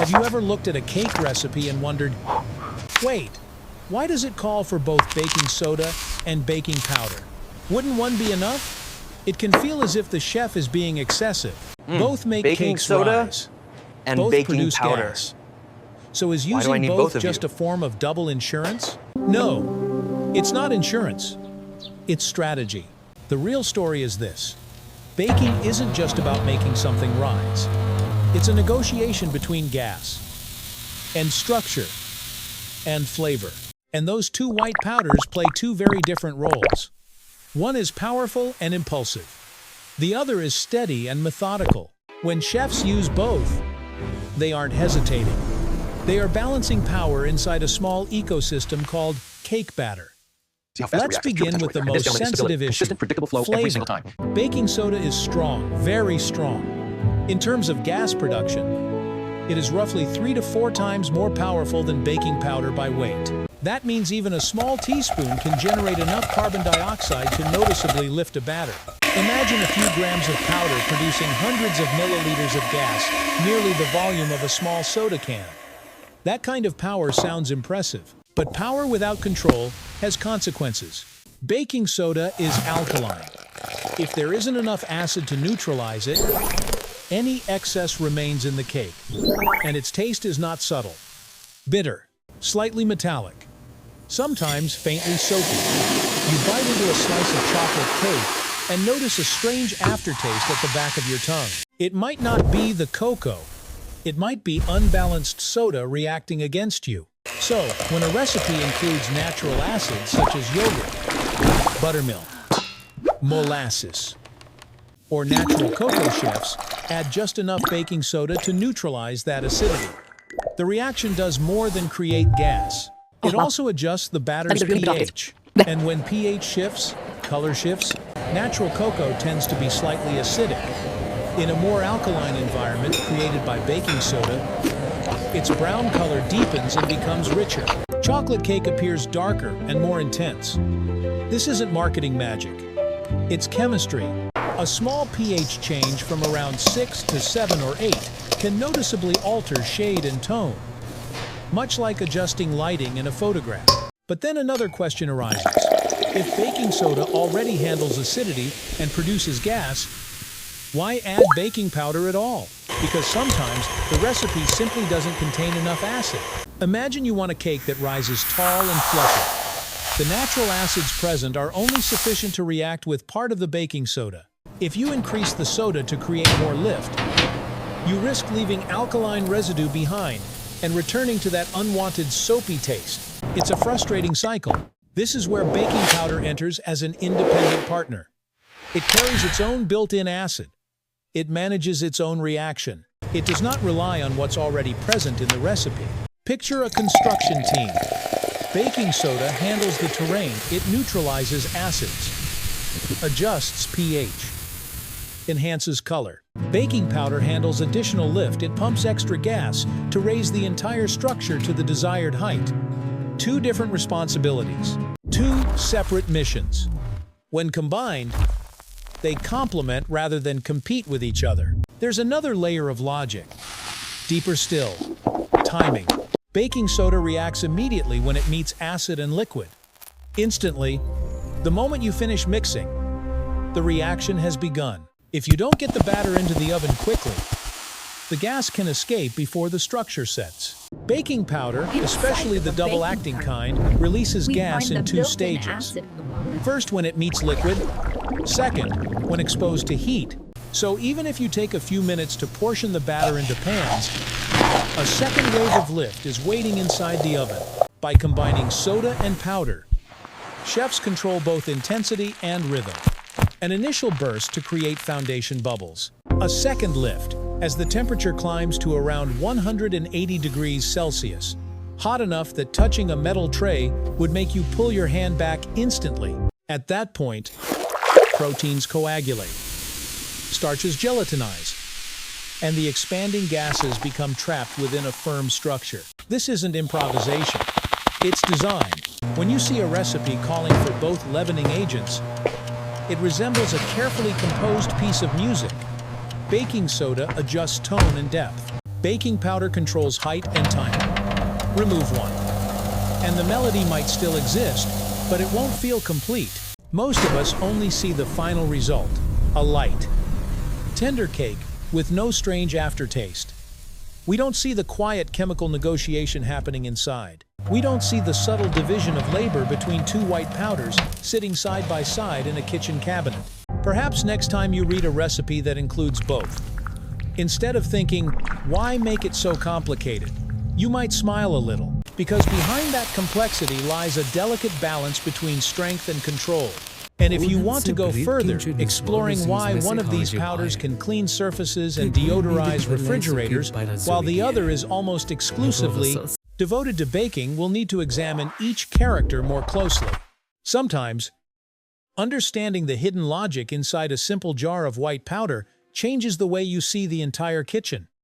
Have you ever looked at a cake recipe and wondered, wait, why does it call for both baking soda and baking powder? Wouldn't one be enough? It can feel as if the chef is being excessive. Both make baking cakes soda rise. and Both baking produce powder. gas. So is Why do I using need both both of just you? a form of double insurance? No, it's not insurance. It's strategy. The real story is this. Baking isn't just about making something rise. It's a negotiation between gas and structure and flavor. And those two white powders play two very different roles. One is powerful and impulsive. The other is steady and methodical. When chefs use both, they aren't hesitating. They are balancing power inside a small ecosystem called cake batter. Let's begin with the most sensitive issue, flavor. Baking soda is strong, very strong. In terms of gas production, it is roughly 3 to 4 times more powerful than baking powder by weight. That means even a small teaspoon can generate enough carbon dioxide to noticeably lift a batter. Imagine a few grams of powder producing hundreds of milliliters of gas, nearly the volume of a small soda can. That kind of power sounds impressive, but power without control has consequences. Baking soda is alkaline. If there isn't enough acid to neutralize it, any excess remains in the cake, and its taste is not subtle. Bitter, slightly metallic, sometimes faintly soapy. You bite into a slice of chocolate cake and notice a strange aftertaste at the back of your tongue. It might not be the cocoa. It might be unbalanced soda reacting against you. So, when a recipe includes natural acids such as yogurt, buttermilk, molasses, or natural cocoa, chefs add just enough baking soda to neutralize that acidity. The reaction does more than create gas. It also adjusts the batter's pH. And when pH shifts, color shifts, natural cocoa tends to be slightly acidic. In a more alkaline environment created by baking soda, its brown color deepens and becomes richer. Chocolate cake appears darker and more intense. This isn't marketing magic. It's chemistry. A small pH change from around 6 to 7 or 8 can noticeably alter shade and tone, much like adjusting lighting in a photograph. But then another question arises. If baking soda already handles acidity and produces gas, why add baking powder at all? Because sometimes the recipe simply doesn't contain enough acid. Imagine you want a cake that rises tall and fluffy. The natural acids present are only sufficient to react with part of the baking soda. If you increase the soda to create more lift, you risk leaving alkaline residue behind and returning to that unwanted soapy taste. It's a frustrating cycle. This is where baking powder enters as an independent partner. It carries its own built-in acid. It manages its own reaction. It does not rely on what's already present in the recipe. Picture a construction team. Baking soda handles the terrain. It neutralizes acids, adjusts pH, enhances color. Baking powder handles additional lift. It pumps extra gas to raise the entire structure to the desired height. Two different responsibilities, two separate missions. When combined, they complement rather than compete with each other. There's another layer of logic. Deeper still, timing. Baking soda reacts immediately when it meets acid and liquid. Instantly, the moment you finish mixing, the reaction has begun. If you don't get the batter into the oven quickly, the gas can escape before the structure sets. Baking powder, especially the double-acting kind, releases gas in 2 stages. First, when it meets liquid. Second, when exposed to heat. So even if you take a few minutes to portion the batter into pans, a second wave of lift is waiting inside the oven. By combining soda and powder, chefs control both intensity and rhythm. An initial burst to create foundation bubbles. A second lift, as the temperature climbs to around 180 degrees Celsius, hot enough that touching a metal tray would make you pull your hand back instantly. At that point, proteins coagulate, starches gelatinize, and the expanding gases become trapped within a firm structure. This isn't improvisation. It's design. When you see a recipe calling for both leavening agents, it resembles a carefully composed piece of music. Baking soda adjusts tone and depth. Baking powder controls height and timing. Remove one, and the melody might still exist, but it won't feel complete. Most of us only see the final result, a light, tender cake with no strange aftertaste. We don't see the quiet chemical negotiation happening inside. We don't see the subtle division of labor between two white powders sitting side by side in a kitchen cabinet. Perhaps next time you read a recipe that includes both, instead of thinking, why make it so complicated? You might smile a little, because behind that complexity lies a delicate balance between strength and control. And if you want to go further, exploring why one of these powders can clean surfaces and deodorize refrigerators, while the other is almost exclusively devoted to baking, we'll need to examine each character more closely. Sometimes, understanding the hidden logic inside a simple jar of white powder changes the way you see the entire kitchen.